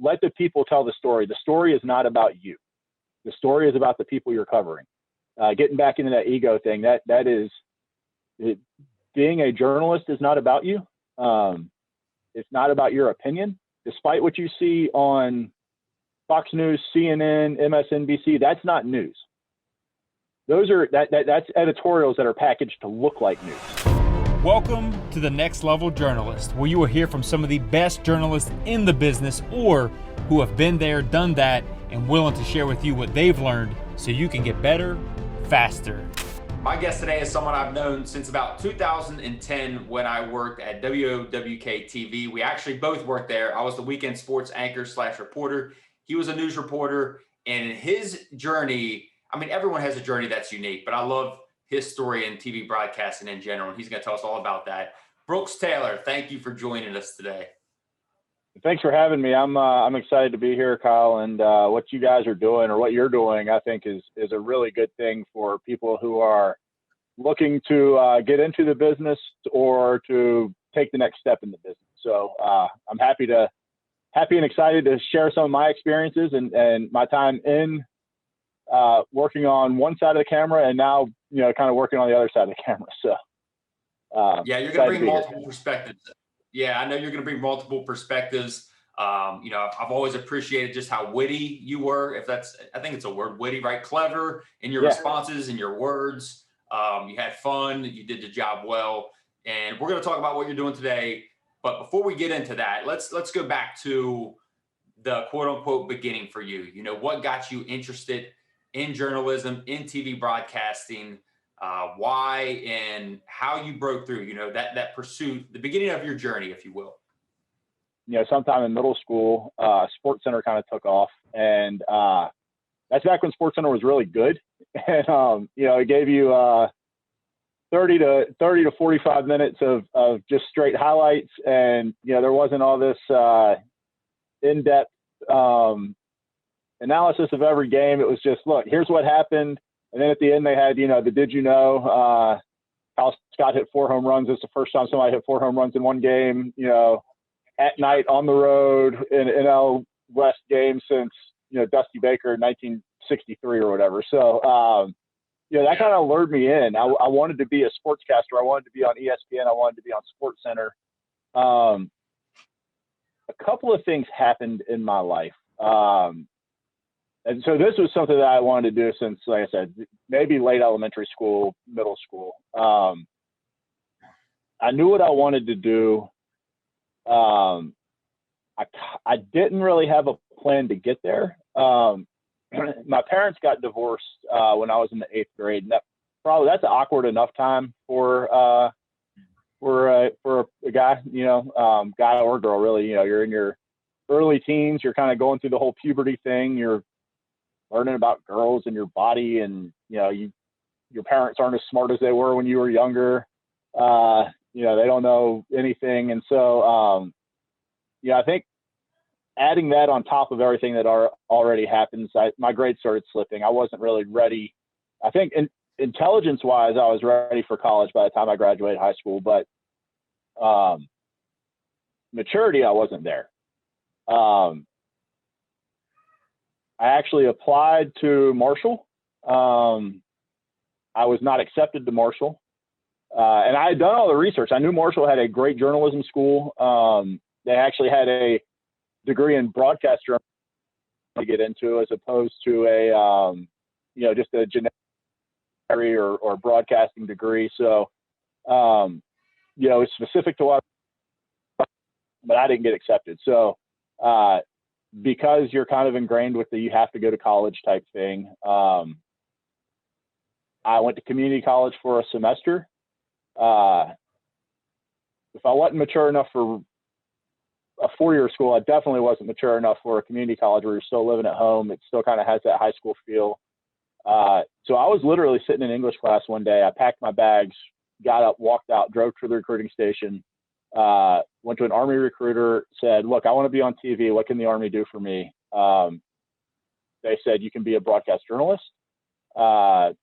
let the people tell the story. The story is not about you. The story is about the people you're covering. Getting back into that ego thing, that is it, being a journalist is not about you. It's not about your opinion. Despite what you see on Fox News, CNN, MSNBC, that's not news. Those are that's editorials that are packaged to look like news. Welcome to the Next Level Journalist, where you will hear from some of the best journalists in the business or who have been there, done that, and willing to share with you what they've learned so you can get better, faster. My guest today is someone I've known since about 2010 when I worked at WOWK-TV. We actually both worked there. I was the weekend sports anchor / reporter. He was a news reporter, and his journey, I mean, everyone has a journey that's unique, but I love his story in TV broadcasting in general, and he's going to tell us all about that. Brooks Taylor, thank you for joining us today. Thanks for having me. I'm excited to be here, Kyle, and what you guys are doing or what you're doing, I think is a really good thing for people who are looking to get into the business or to take the next step in the business. So I'm happy and excited to share some of my experiences and my time in working on one side of the camera and now, kind of working on the other side of the camera. So yeah, you're going to bring multiple perspectives. Yeah, I know you're going to bring multiple perspectives. I've always appreciated just how witty you were, I think it's a word, witty, right? Clever in your responses and your words. You had fun, you did the job well. And we're going to talk about what you're doing today. But before we get into that, let's go back to the quote unquote beginning for you. What got you interested in journalism, in TV broadcasting, why and how you broke through, that pursuit, the beginning of your journey, if you will. Sometime in middle school, Sports Center kind of took off, and that's back when Sports Center was really good. And, it gave you 30 to 45 minutes of just straight highlights. And, there wasn't all this in-depth analysis of every game. It was just, look, here's what happened. And then at the end, they had, the did you know, Kyle Scott hit 4 home runs. It's the first time somebody hit 4 home runs in one game, at night on the road in an NL West game since, Dusty Baker in 1963 or whatever. So, that kind of lured me in. I wanted to be a sportscaster. I wanted to be on ESPN. I wanted to be on Sports Center. A couple of things happened in my life. And so this was something that I wanted to do since, like I said, maybe late elementary school, middle school. I knew what I wanted to do. I didn't really have a plan to get there. My parents got divorced when I was in the 8th grade, and that's an awkward enough time for a guy, guy or girl, really. You're in your early teens. You're kind of going through the whole puberty thing. You're learning about girls and your body, and your parents aren't as smart as they were when you were younger. They don't know anything, and so I think adding that on top of everything that already happens, my grades started slipping. I wasn't really ready. I think intelligence-wise, I was ready for college by the time I graduated high school, but maturity, I wasn't there. I actually applied to Marshall. I was not accepted to Marshall. And I had done all the research. I knew Marshall had a great journalism school. They actually had a degree in broadcast journalism to get into, as opposed to a, just a generic or broadcasting degree. So, it's specific to what, but I didn't get accepted. So, because you're kind of ingrained with the you have to go to college type thing, I went to community college for a semester. If I wasn't mature enough for a 4-year school, I definitely wasn't mature enough for a community college where you're still living at home. It still kind of has that high school feel. So I was literally sitting in English class one day. I packed my bags, got up, walked out, drove to the recruiting station, went to an Army recruiter, said, look, I want to be on TV. What can the Army do for me? They said, you can be a broadcast journalist. I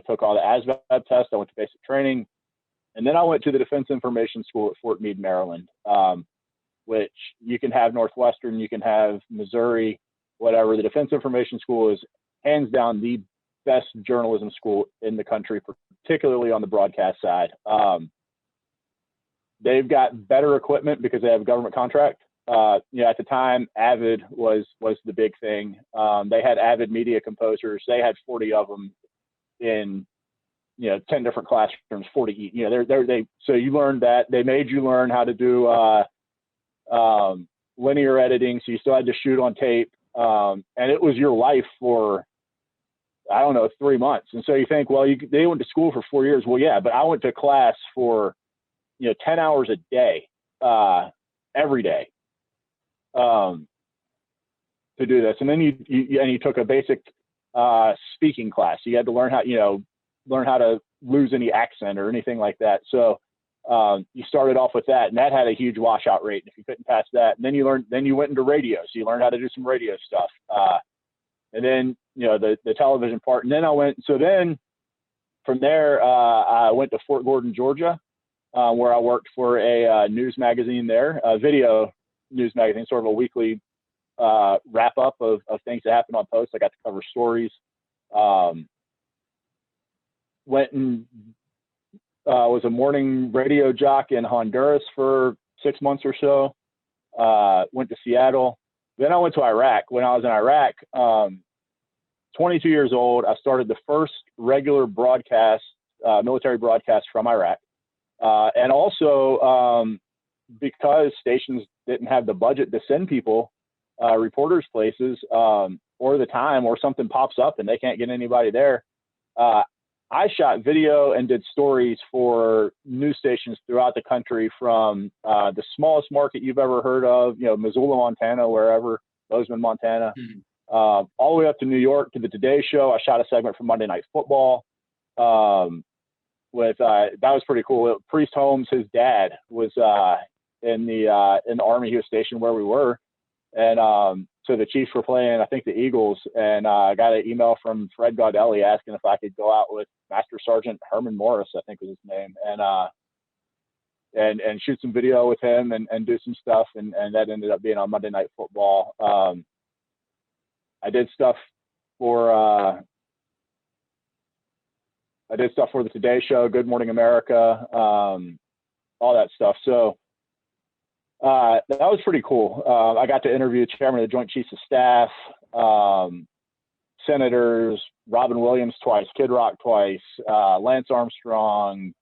took all the ASVAB tests. I went to basic training. And then I went to the Defense Information School at Fort Meade, Maryland. which you can have Northwestern, you can have Missouri, whatever. The Defense Information School is hands down the best journalism school in the country, particularly on the broadcast side. They've got better equipment because they have a government contract. At the time, Avid was the big thing. They had Avid media composers. They had 40 of them in 10 different classrooms, 40 each. So you learned that. They made you learn how to do linear editing, so you still had to shoot on tape, and it was your life for, I don't know, 3 months. And so you think, well, they went to school for 4 years. Well, yeah, but I went to class for 10 hours a day, every day, to do this. And then you took a basic speaking class. You had to learn how to lose any accent or anything like that. So you started off with that, and that had a huge washout rate. If you couldn't pass that, and then you went into radio. So you learned how to do some radio stuff. And then, the television part. And then then from there, I went to Fort Gordon, Georgia, where I worked for a news magazine there, a video news magazine, sort of a weekly wrap up of things that happened on post. I got to cover stories. Went and was a morning radio jock in Honduras for 6 months or so. Went to Seattle. Then I went to Iraq. When I was in Iraq, 22 years old, I started the first regular broadcast, military broadcast from Iraq. And also because stations didn't have the budget to send people, reporters places, or the time, or something pops up and they can't get anybody there. I shot video and did stories for news stations throughout the country, from the smallest market you've ever heard of, Missoula, Montana, wherever, Bozeman, Montana, all the way up to New York to the Today Show. I shot a segment for Monday Night Football. That was pretty cool. Priest Holmes, his dad, was in the Army. He was stationed where we were, and so the Chiefs were playing, I think, the Eagles, and I got an email from Fred Gaudelli asking if I could go out with Master Sergeant Herman Morris, I think was his name, and shoot some video with him and do some stuff, and that ended up being on Monday Night Football. I did stuff for the Today Show, Good Morning America, all that stuff. So that was pretty cool. I got to interview the chairman of the Joint Chiefs of Staff, senators, Robin Williams twice, Kid Rock twice, Lance Armstrong,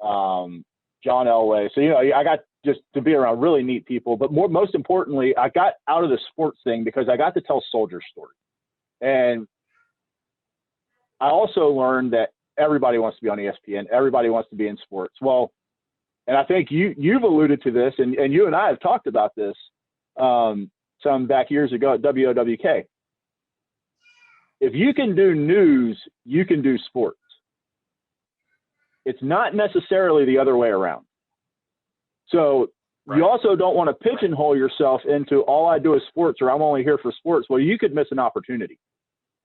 John Elway. So, I got just to be around really neat people. But most importantly, I got out of the sports thing because I got to tell soldier stories. And I also learned that everybody wants to be on ESPN. Everybody wants to be in sports. Well, and I think you've alluded to this, and you and I have talked about this some back years ago at WOWK. If you can do news, you can do sports. It's not necessarily the other way around. So right. You also don't want to pigeonhole yourself into all I do is sports, or I'm only here for sports. Well, you could miss an opportunity.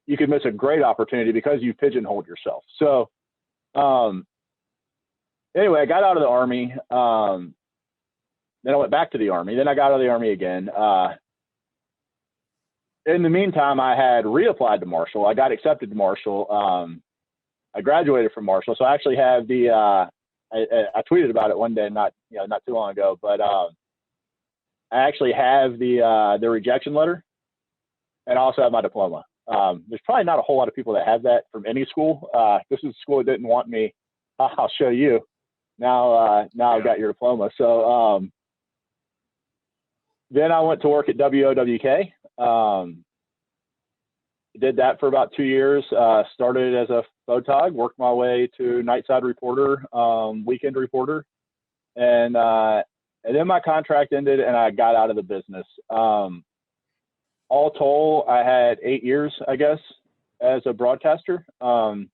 You could miss a great opportunity because you pigeonholed yourself. So anyway, I got out of the Army. Then I went back to the Army. Then I got out of the Army again. In the meantime, I had reapplied to Marshall. I got accepted to Marshall. I graduated from Marshall. So I actually have I tweeted about it one day, not too long ago, but I actually have the rejection letter, and I also have my diploma. There's probably not a whole lot of people that have that from any school. This is a school that didn't want me. I'll show you. Now I've got your diploma. So then I went to work at WOWK. Did that for about 2 years. Started as a photog, worked my way to nightside reporter, weekend reporter, and then my contract ended and I got out of the business. All told, I had 8 years, I guess, as a broadcaster, and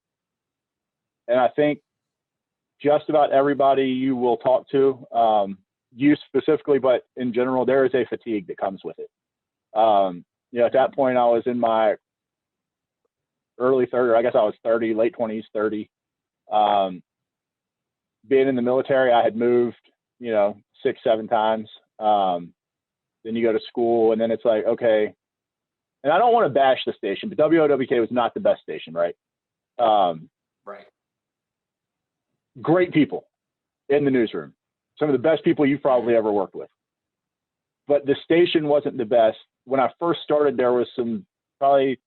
I think just about everybody you will talk to, you specifically, but in general, there is a fatigue that comes with it. At that point, I was in my early 30s, I guess I was 30, late 20s, 30. Being in the military, I had moved, 6-7 times. then you go to school, and then it's like, okay. And I don't want to bash the station, but WOWK was not the best station, right? Right. Great people in the newsroom. Some of the best people you've probably ever worked with. But the station wasn't the best. When I first started, there was some probably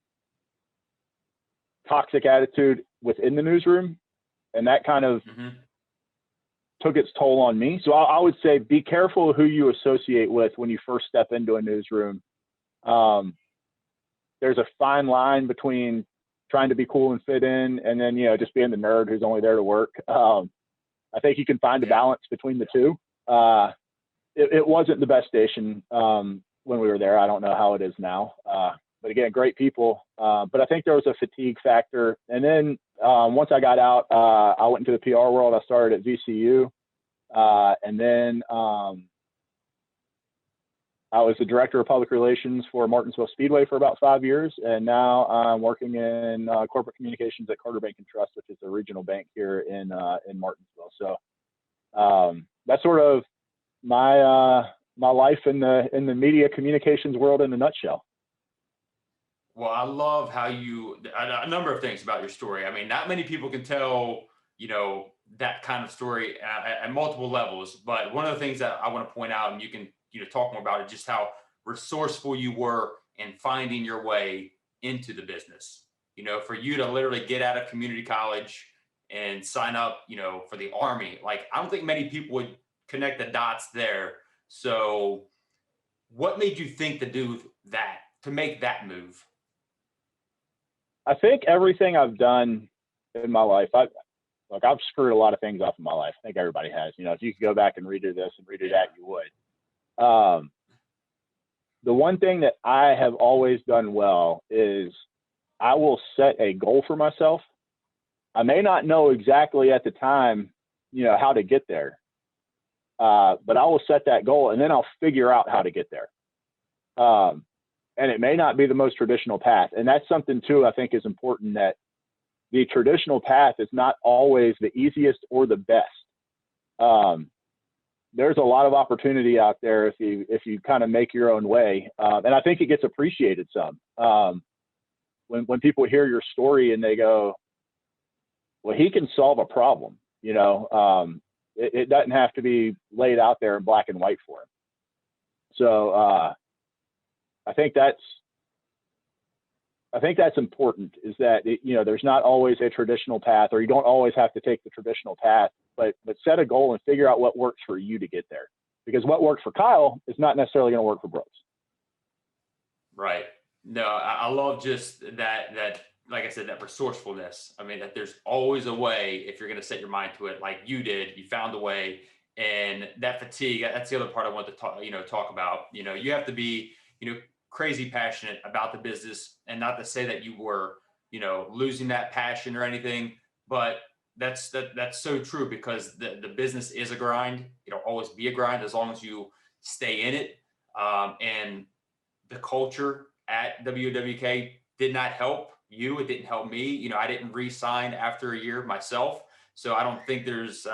toxic attitude within the newsroom, and that kind of took its toll on me. So I would say be careful who you associate with when you first step into a newsroom. There's a fine line between trying to be cool and fit in, and then, just being the nerd who's only there to work. I think you can find a balance between the two. It wasn't the best station when we were there. I don't know how it is now. But again, great people. But I think there was a fatigue factor. And then once I got out, I went into the PR world. I started at VCU. And then I was the director of public relations for Martinsville Speedway for about 5 years. And now I'm working in corporate communications at Carter Bank and Trust, which is a regional bank here in Martinsville. So that's sort of my life in the media communications world in a nutshell. Well, I love how a number of things about your story. I mean, not many people can tell, that kind of story at multiple levels. But one of the things that I want to point out, and you can, talk more about it, just how resourceful you were in finding your way into the business. For you to literally get out of community college and sign up, for the Army. Like, I don't think many people would connect the dots there. So what made you think to make that move? I think everything I've done in my life, I've screwed a lot of things up in my life. I think everybody has. If you could go back and redo this and redo that, you would. The one thing that I have always done well is I will set a goal for myself. I may not know exactly at the time, how to get there, but I will set that goal, and then I'll figure out how to get there. And it may not be the most traditional path. And that's something too, I think, is important, that the traditional path is not always the easiest or the best. There's a lot of opportunity out there if you kind of make your own way. And I think it gets appreciated some. When people hear your story and they go, well, he can solve a problem, it doesn't have to be laid out there in black and white for him. So, I think that's important, is that, there's not always a traditional path, or you don't always have to take the traditional path, but set a goal and figure out what works for you to get there, because what works for Kyle is not necessarily going to work for Brooks. Right. No, I love just that, like I said, that resourcefulness. I mean, that there's always a way if you're going to set your mind to it, like you did. You found a way, and that fatigue, that's the other part I want to talk about. You have to be, crazy passionate about the business, and not to say that you were, losing that passion or anything, but that's so true, because the business is a grind. It'll always be a grind as long as you stay in it. And the culture at WOWK did not help you. It didn't help me. I didn't re-sign after a year myself. So I don't think there's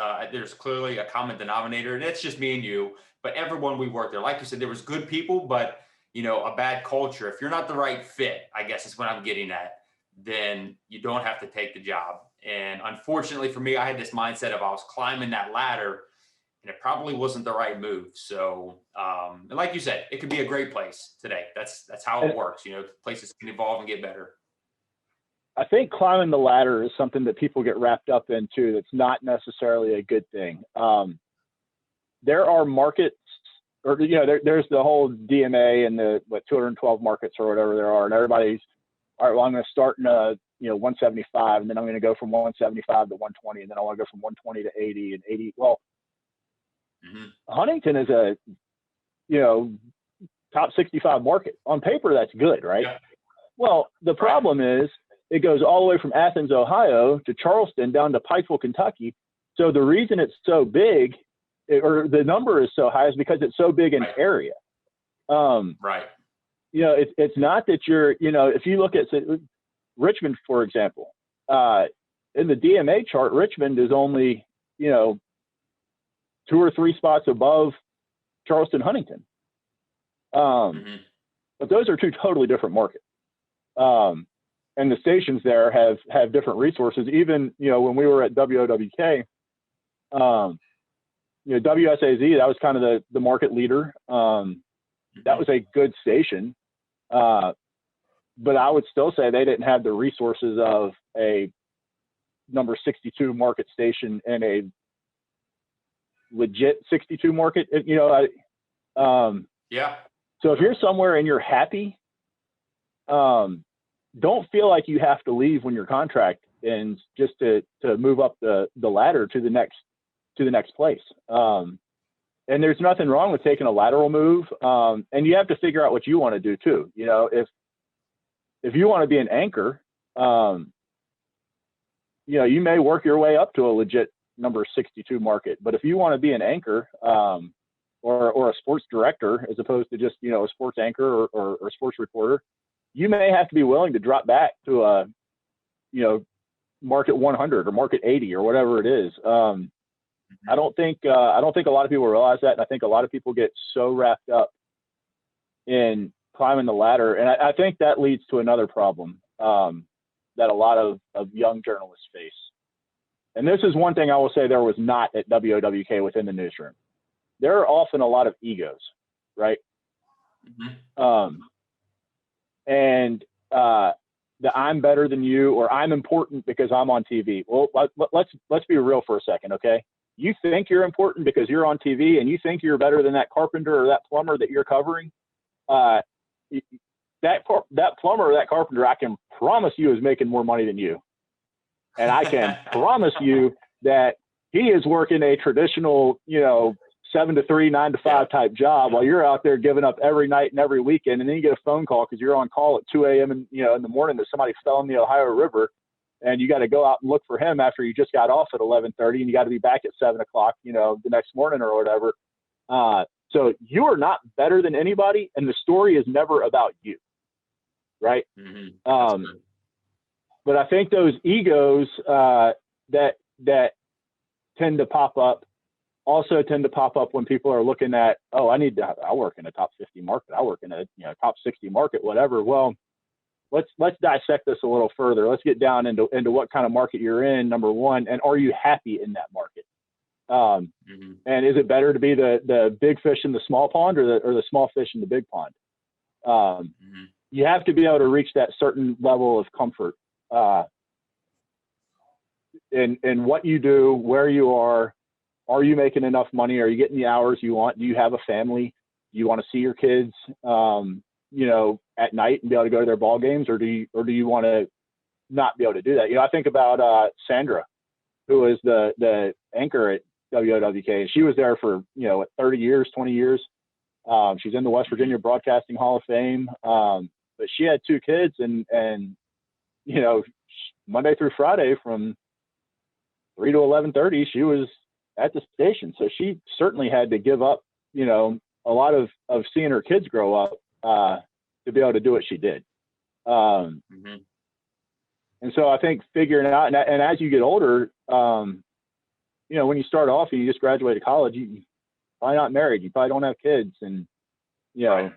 clearly a common denominator, and it's just me and you, but everyone we worked there, like you said, there was good people, but a bad culture. If you're not the right fit, I guess is what I'm getting at, then you don't have to take the job. And unfortunately for me, I had this mindset of I was climbing that ladder, and it probably wasn't the right move. So, and like you said, it could be a great place today. That's how it works. Places can evolve and get better. I think climbing the ladder is something that people get wrapped up into. That's not necessarily a good thing. There are markets, or there's the whole DMA and the 212 markets or whatever there are, and everybody's, all right, well, I'm going to start in 175, and then I'm going to go from 175 to 120, and then I want to go from 120 to 80 and 80. Well, Huntington is a top 65 market. On paper, that's good, right? Yeah. Well, the problem is it goes all the way from Athens, Ohio to Charleston down to Pikeville, Kentucky. So the reason it's so big, or the number is so high, is because it's so big in area. Right. It's not that you're, if you look at Richmond, for example, in the DMA chart, Richmond is only, 2 or 3 spots above Charleston, Huntington. But those are two totally different markets. And the stations there have different resources. Even, when we were at WOWK, WSAZ, that was kind of the market leader. That was a good station. But I would still say they didn't have the resources of a number 62 market station and a legit 62 market, yeah. So if you're somewhere and you're happy, don't feel like you have to leave when your contract ends just to move up the ladder to the next place. And there's nothing wrong with taking a lateral move. And you have to figure out what you want to do too. If you want to be an anchor, you may work your way up to a legit number 62 market. But if you want to be an anchor, or a sports director, as opposed to just, a sports anchor or a sports reporter, you may have to be willing to drop back to a, market 100 or market 80 or whatever it is. I don't think a lot of people realize that. And I think a lot of people get so wrapped up in climbing the ladder. And I think that leads to another problem that a lot of young journalists face. And this is one thing I will say there was not at WOWK within the newsroom. There are often a lot of egos, right? And the I'm better than you, or I'm important because I'm on TV. Well, let's be real for a second, okay? You think you're important because you're on TV, and you think you're better than that carpenter or that plumber that you're covering. That plumber or that carpenter, I can promise you, is making more money than you. And I can promise you that he is working a traditional, 7 to 3, 9 to 5 type job while you're out there giving up every night and every weekend. And then you get a phone call because you're on call at 2 a.m. in the morning that somebody fell in the Ohio River, and you got to go out and look for him after you just got off at 11:30, and you got to be back at 7 o'clock, the next morning or whatever. So you are not better than anybody, and the story is never about you, right? But I think those egos that tend to pop up also tend to pop up when people are looking at, I work in a top 50 market. I work in a top 60 market, whatever. Well, let's dissect this a little further. Let's get down into what kind of market you're in, number one, and are you happy in that market? And is it better to be the big fish in the small pond or the small fish in the big pond? You have to be able to reach that certain level of comfort in what you do, where you are. Are you making enough money? Are you getting the hours you want? Do you have a family? Do you want to see your kids, at night and be able to go to their ball games, or do you want to not be able to do that? I think about Sandra, who is the anchor at WOWK. She was there for 30 years, 20 years. She's in the West Virginia Broadcasting Hall of Fame, but she had 2 kids, and Monday through Friday from 3 to 11:30, she was at the station. So she certainly had to give up, a lot of seeing her kids grow up to be able to do what she did. And so I think figuring out, and as you get older, when you start off and you just graduated college, you're probably not married. You probably don't have kids, and you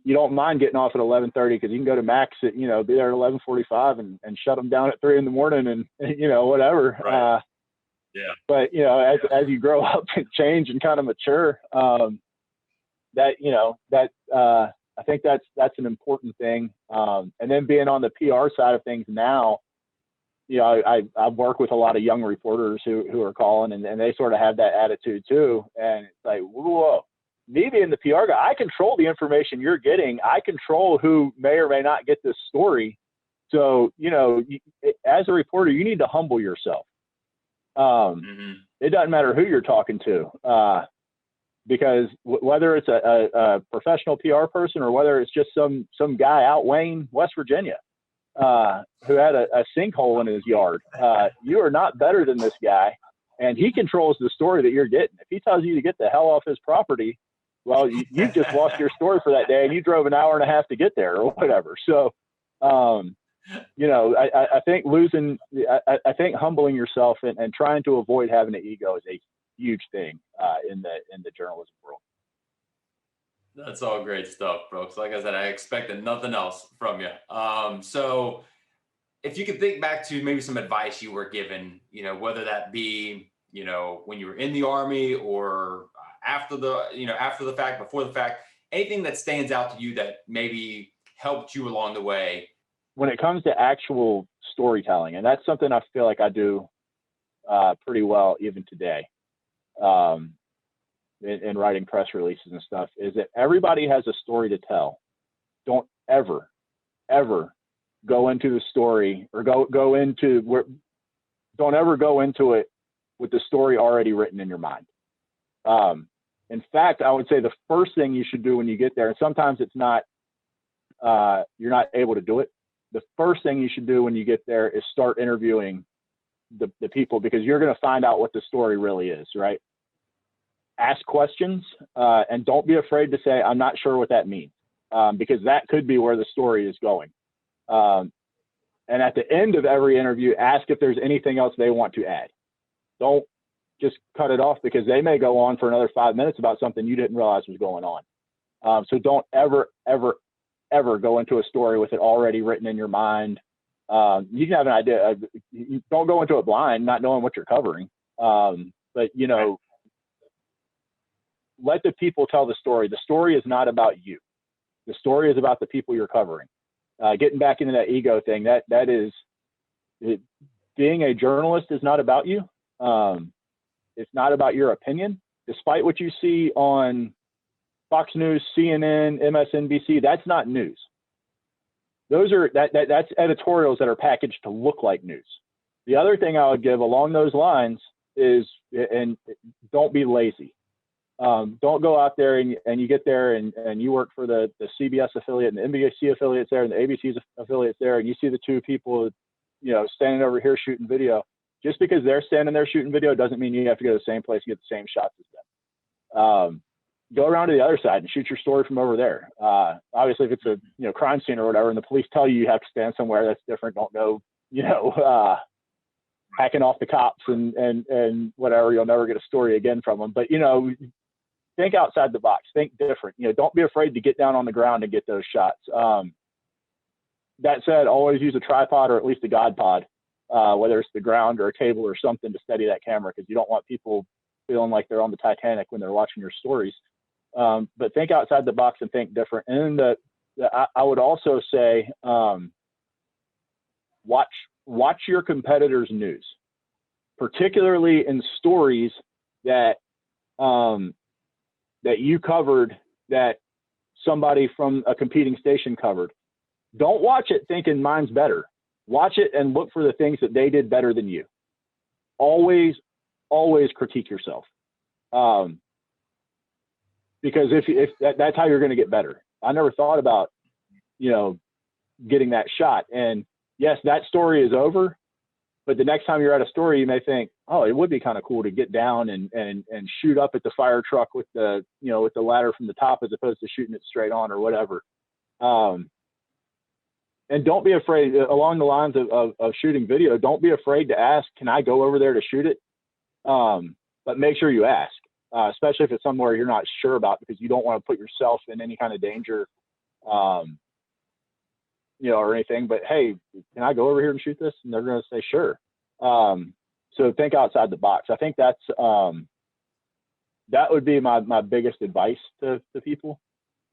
don't mind getting off at 11:30 because you can go to Max at be there at 11:45 and shut them down at 3 in the morning and whatever. Right. But as you grow up and change and kind of mature, I think that's an important thing. And then being on the PR side of things now, I work with a lot of young reporters who are calling, and they sort of have that attitude too. And it's like, whoa, me being the PR guy, I control the information you're getting. I control who may or may not get this story. So, as a reporter, you need to humble yourself. It doesn't matter who you're talking to, because whether it's a professional PR person or whether it's just some guy out Wayne, West Virginia, who had a sinkhole in his yard, you are not better than this guy, and he controls the story that you're getting. If he tells you to get the hell off his property, well, you've just lost your story for that day, and you drove an hour and a half to get there or whatever. So, I think I think humbling yourself and trying to avoid having an ego is a huge thing in the journalism world. That's all great stuff, Brooks. Like I said, I expected nothing else from you. So if you could think back to maybe some advice you were given, whether that be, when you were in the Army or after after the fact, before the fact, anything that stands out to you that maybe helped you along the way. When it comes to actual storytelling, and that's something I feel like I do pretty well even today, in writing press releases and stuff, is that everybody has a story to tell. Don't ever go into the story or go into where, don't ever go into it with the story already written in your mind. In fact, I would say the first thing you should do when you get there, and sometimes it's not, you're not able to do it. The first thing you should do when you get there is start interviewing the people, because you're going to find out what the story really is, right? Ask questions, and don't be afraid to say, I'm not sure what that means, because that could be where the story is going. And at the end of every interview, ask if there's anything else they want to add. Don't just cut it off, because they may go on for another 5 minutes about something you didn't realize was going on. So don't ever go into a story with it already written in your mind. You can have an idea. You don't go into it blind, not knowing what you're covering. But, let the people tell the story. The story is not about you. The story is about the people you're covering. Getting back into that ego thing, that is, being a journalist is not about you. It's not about your opinion. Despite what you see on Fox News, CNN, MSNBC, that's not news. Those are that's editorials that are packaged to look like news. The other thing I would give along those lines is, and don't be lazy. Don't go out there and you get there and you work for the CBS affiliate and the NBC affiliates there and the ABC's affiliates there, and you see the two people, standing over here shooting video. Just because they're standing there shooting video doesn't mean you have to go to the same place and get the same shots as them. Go around to the other side and shoot your story from over there. Obviously, if it's a crime scene or whatever, and the police tell you have to stand somewhere, that's different. Don't go, hacking off the cops and whatever. You'll never get a story again from them. But think outside the box. Think different. Don't be afraid to get down on the ground and get those shots. That said, always use a tripod or at least a God pod, whether it's the ground or a table or something to steady that camera, because you don't want people feeling like they're on the Titanic when they're watching your stories. But think outside the box and think different. And I would also say, watch your competitors' news, particularly in stories that you covered that somebody from a competing station covered. Don't watch it thinking mine's better. Watch it and look for the things that they did better than you. Always critique yourself. Because if that's how you're going to get better. I never thought about, getting that shot. And yes, that story is over, but the next time you're at a story, you may think, oh, it would be kind of cool to get down and shoot up at the fire truck with the ladder from the top, as opposed to shooting it straight on or whatever. And don't be afraid, along the lines of shooting video, don't be afraid to ask, can I go over there to shoot it? But make sure you ask, especially if it's somewhere you're not sure about, because you don't want to put yourself in any kind of danger, or anything. But hey, can I go over here and shoot this? And they're going to say, sure. So think outside the box. I think that's, that would be my biggest advice to people.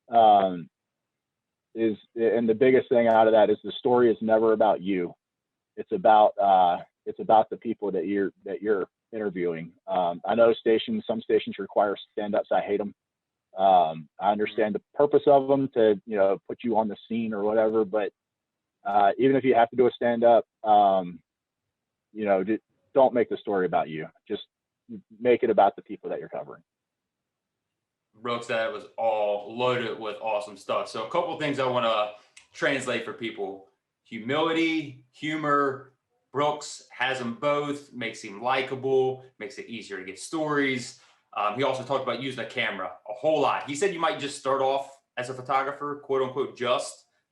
And the biggest thing out of that is the story is never about you. It's about the people that you're interviewing. I know some stations require stand-ups. I hate them. I understand the purpose of them to, put you on the scene or whatever, but even if you have to do a stand-up, don't make the story about you. Just make it about the people that you're covering. Brooks, that was all loaded with awesome stuff. So a couple of things I want to translate for people: humility, humor. Brooks has them both, makes him likable, makes it easier to get stories. He also talked about using a camera a whole lot. He said you might just start off as a photographer, quote unquote,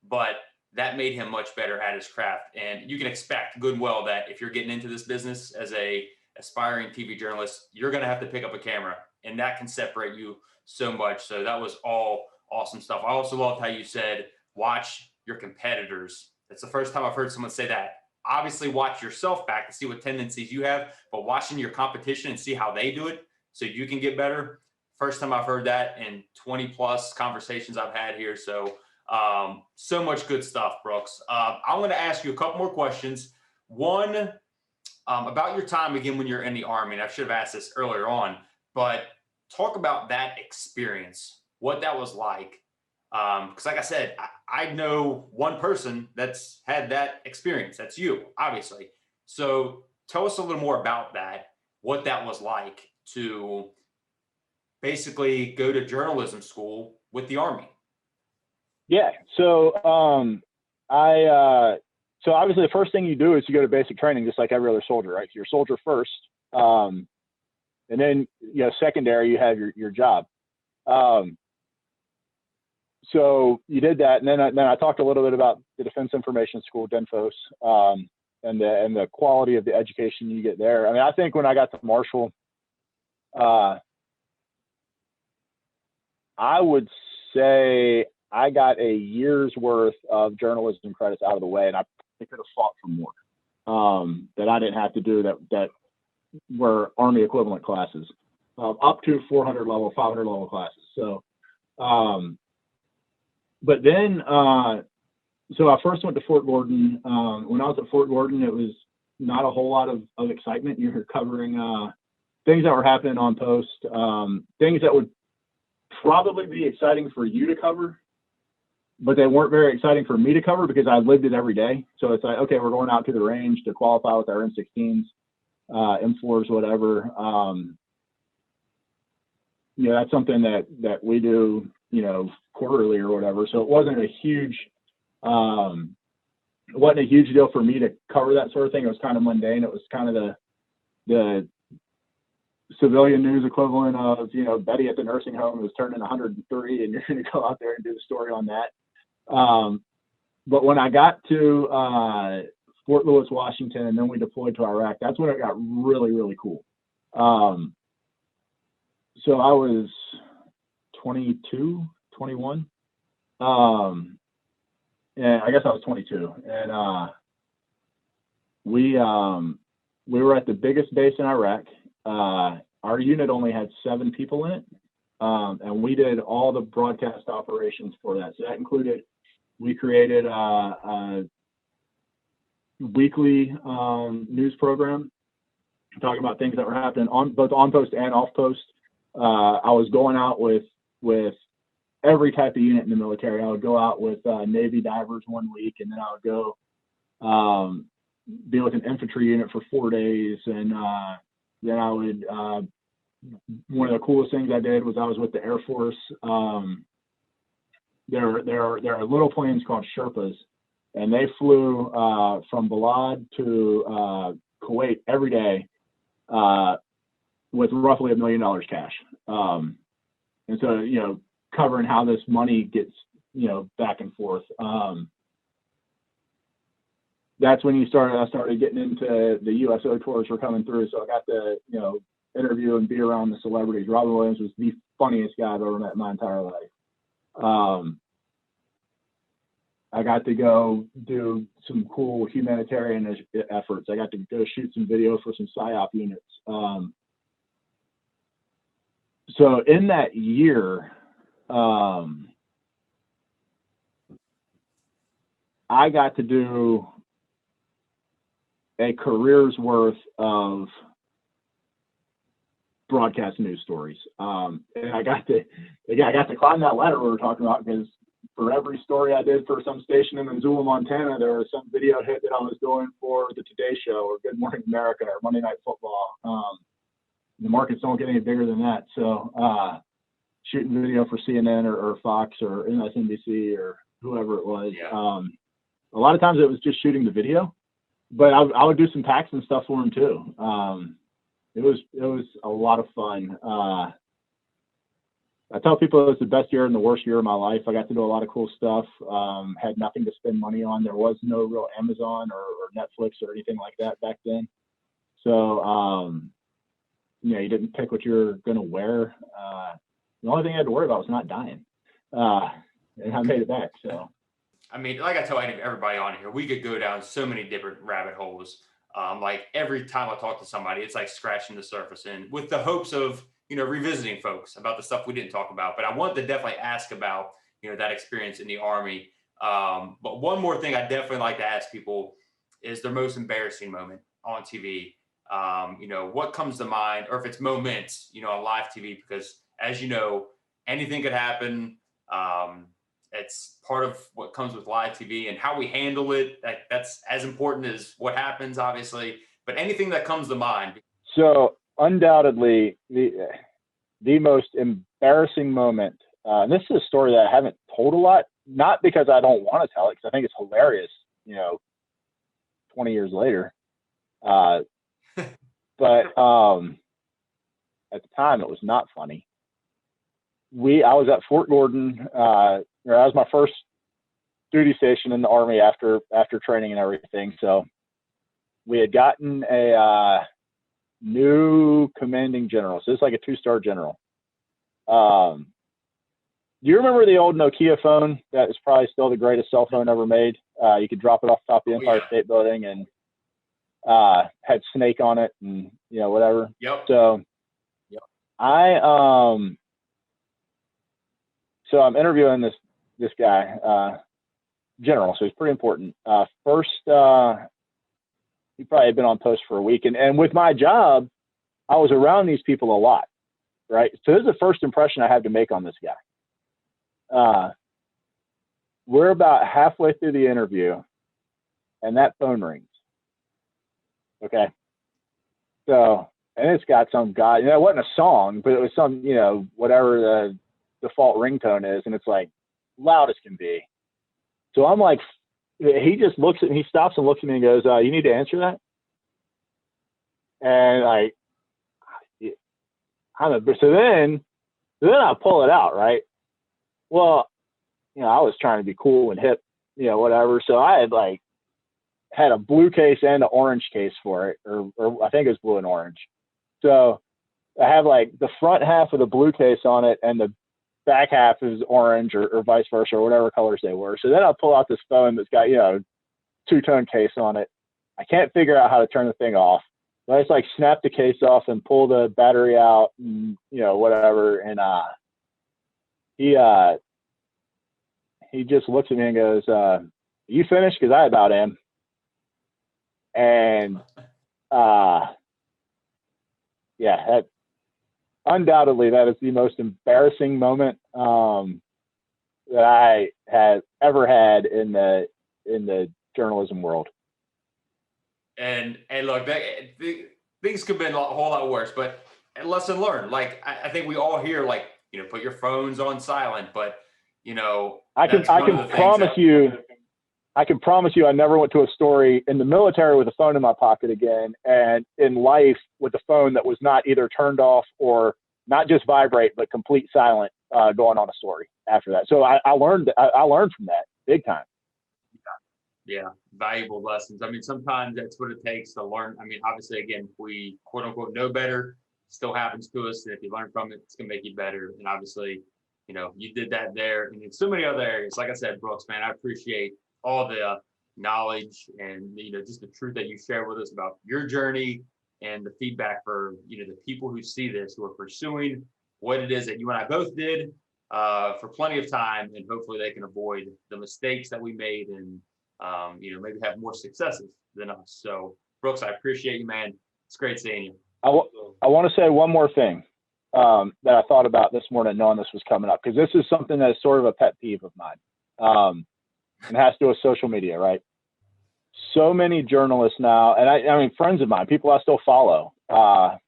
but that made him much better at his craft. And you can expect good and well that if you're getting into this business as a aspiring TV journalist, you're going to have to pick up a camera, and that can separate you so much. So that was all awesome stuff. I also loved how you said, watch your competitors. That's the first time I've heard someone say that. Obviously, watch yourself back to see what tendencies you have, but watching your competition and see how they do it so you can get better. First time I've heard that in 20 plus conversations I've had here. So, so much good stuff, Brooks. I want to ask you a couple more questions. One, about your time again when you're in the Army, and I should have asked this earlier on, but talk about that experience, what that was like. Because like I said, I know one person that's had that experience. That's you, obviously. So tell us a little more about that, what that was like to basically go to journalism school with the Army. Yeah. So so obviously the first thing you do is you go to basic training, just like every other soldier, right? You're a soldier first. And then, secondary, you have your job. So you did that. And then I talked a little bit about the Defense Information School, DINFOS, and the quality of the education you get there. I mean, I think when I got to Marshall, I would say I got a year's worth of journalism credits out of the way, and I could have fought for more that I didn't have to do that were Army equivalent classes, up to 400 level, 500 level classes. So, but then, so I first went to Fort Gordon. When I was at Fort Gordon, it was not a whole lot of excitement. You were covering things that were happening on post, things that would probably be exciting for you to cover, but they weren't very exciting for me to cover because I lived it every day. So it's like, okay, we're going out to the range to qualify with our M16s, M4s, whatever. That's something that we do, quarterly or whatever. So it wasn't a huge deal for me to cover that sort of thing. It was kind of mundane. It was kind of the civilian news equivalent of, Betty at the nursing home was turning 103 and you're going to go out there and do the story on that. But when I got to Fort Lewis, Washington, and then we deployed to Iraq, that's when it got really, really cool. So I was 22, 21. And I guess I was 22. And we were at the biggest base in Iraq. Our unit only had 7 people in it. And we did all the broadcast operations for that. So that included, we created a weekly news program talking about things that were happening on both on post and off post. I was going out with every type of unit in the military. I would go out with Navy divers one week, and then I would go be with an infantry unit for 4 days. And then I would, one of the coolest things I did was I was with the Air Force. There are little planes called Sherpas, and they flew from Balad to Kuwait every day with roughly $1 million cash. And so, covering how this money gets, back and forth. That's when I started getting into the USO tours were coming through. So I got to, interview and be around the celebrities. Robin Williams was the funniest guy I've ever met in my entire life. I got to go do some cool humanitarian efforts. I got to go shoot some video for some PSYOP units. So in that year, I got to do a career's worth of broadcast news stories. And I got to climb that ladder we were talking about, because for every story I did for some station in Missoula, Montana, there was some video hit that I was doing for the Today Show or Good Morning America or Monday Night Football. The markets don't get any bigger than that. So shooting video for CNN or Fox or MSNBC or whoever it was. Yeah. A lot of times it was just shooting the video, but I would do some packs and stuff for them too. It was a lot of fun. I tell people it was the best year and the worst year of my life. I got to do a lot of cool stuff. Had nothing to spend money on. There was no real Amazon or Netflix or anything like that back then. So, you didn't pick what you're going to wear. The only thing I had to worry about was not dying. and I made it back. So, I mean, like I tell everybody on here, we could go down so many different rabbit holes. Like every time I talk to somebody, it's like scratching the surface, and with the hopes of, revisiting folks about the stuff we didn't talk about. But I wanted to definitely ask about, that experience in the Army. But one more thing I definitely like to ask people is their most embarrassing moment on TV. What comes to mind, or if it's moments, on live TV, because as you know, anything could happen. It's part of what comes with live TV, and how we handle it. That's as important as what happens, obviously, but anything that comes to mind. So undoubtedly the most embarrassing moment, and this is a story that I haven't told a lot, not because I don't want to tell it, because I think it's hilarious, 20 years later. But at the time it was not funny. I was at Fort Gordon. That was my first duty station in the Army after training and everything. So we had gotten a new commanding general. So it's like a 2-star general. Do you remember the old Nokia phone that is probably still the greatest cell phone ever made? You could drop it off the top of the Empire State Building, and had Snake on it, and whatever. Yep. So So I'm interviewing this guy, general, so he's pretty important. First, he probably had been on post for a week, and with my job, I was around these people a lot, right? So this is the first impression I had to make on this guy. We're about halfway through the interview, and that phone rings. Okay, so and it's got some guy. It wasn't a song, but it was some, whatever the default ringtone is, and it's like loud as can be. So I'm like, he just looks at me, he stops and looks at me and goes, you need to answer that? And so then I pull it out, right? Well, I was trying to be cool and hip, whatever. So I had a blue case and an orange case for it, or I think it was blue and orange. So I have the front half of the blue case on it, and the back half is orange, or vice versa, or whatever colors they were. So then I pull out this phone that's got, 2-tone case on it. I can't figure out how to turn the thing off. So I just snap the case off and pull the battery out, and, whatever. And he just looks at me and goes, you finished? Because I about am. And undoubtedly, that is the most embarrassing moment that I have ever had in the journalism world. And look, things could have been a whole lot worse, but lesson learned. I think we all hear put your phones on silent, but I can promise you I never went to a story in the military with a phone in my pocket again, and in life with a phone that was not either turned off or not just vibrate, but complete silent, going on a story after that. So I learned from that big time. Yeah. Valuable lessons. I mean, sometimes that's what it takes to learn. I mean, obviously, again, if we quote unquote know better, it still happens to us. And if you learn from it, it's going to make you better. And obviously, you did that there, and in so many other areas. Like I said, Brooks, man, I appreciate all the knowledge and just the truth that you share with us about your journey, and the feedback for the people who see this, who are pursuing what it is that you and I both did for plenty of time, and hopefully they can avoid the mistakes that we made, and maybe have more successes than us. So Brooks, I appreciate you, man. It's great seeing you. I want to say one more thing that I thought about this morning, knowing this was coming up, because this is something that is sort of a pet peeve of mine. And has to do with social media, right? So many journalists now, and I mean, friends of mine, people I still follow, and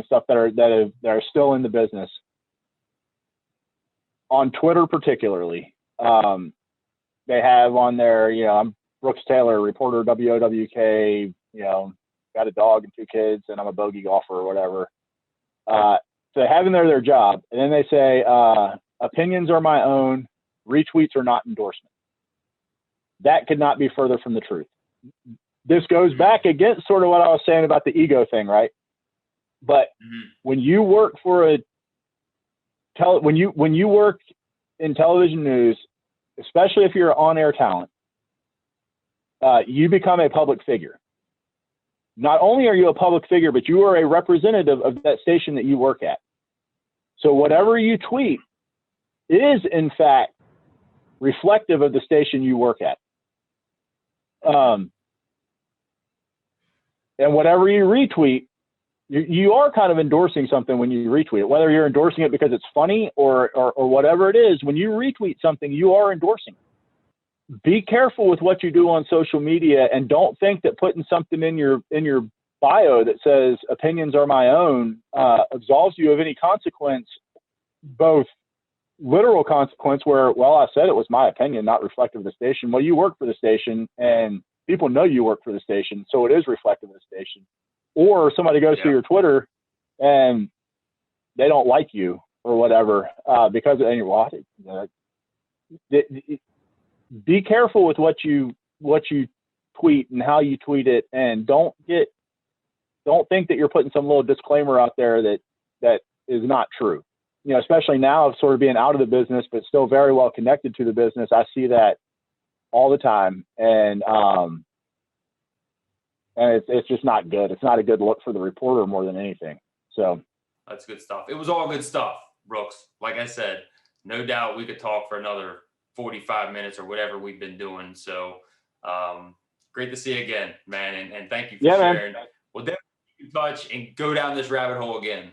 stuff that are still in the business, on Twitter particularly. They have on there, I'm Brooks Taylor, reporter, WOWK, got a dog and 2 kids, and I'm a bogey golfer or whatever. So they have in there their job, and then they say, opinions are my own, retweets are not endorsement. That could not be further from the truth. This goes back against sort of what I was saying about the ego thing, right? But when you work for a when you work in television news, especially if you're on-air talent, you become a public figure. Not only are you a public figure, but you are a representative of that station that you work at. So whatever you tweet is, in fact, reflective of the station you work at. And whatever you retweet, you are kind of endorsing something when you retweet it, whether you're endorsing it because it's funny or whatever it is. When you retweet something, you are endorsing it. Be careful with what you do on social media, and don't think that putting something in your bio that says opinions are my own absolves you of any consequence, both literal consequence where, well, I said it was my opinion, not reflective of the station. Well, you work for the station and people know you work for the station, so it is reflective of the station. Or somebody goes to your Twitter and they don't like you or whatever because and you're watching. Be careful with what you tweet and how you tweet it, and don't think that you're putting some little disclaimer out there that is not true. You know, especially now of sort of being out of the business, but still very well connected to the business. I see that all the time, and it's just not good. It's not a good look for the reporter more than anything. So that's good stuff. It was all good stuff, Brooks. Like I said, no doubt we could talk for another 45 minutes or whatever we've been doing. So great to see you again, man. And thank you for sharing. Man. We'll definitely keep in touch and go down this rabbit hole again.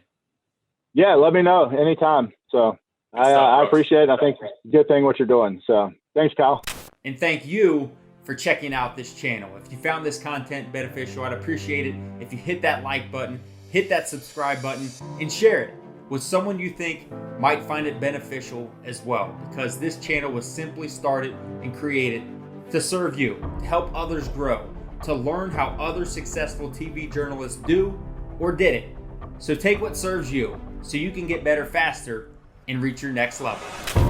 Yeah, let me know anytime. So I appreciate it. I think it's a good thing what you're doing. So thanks, Kyle. And thank you for checking out this channel. If you found this content beneficial, I'd appreciate it if you hit that like button, hit that subscribe button, and share it with someone you think might find it beneficial as well, because this channel was simply started and created to serve you, to help others grow, to learn how other successful TV journalists do or did it. So take what serves you so you can get better faster and reach your next level.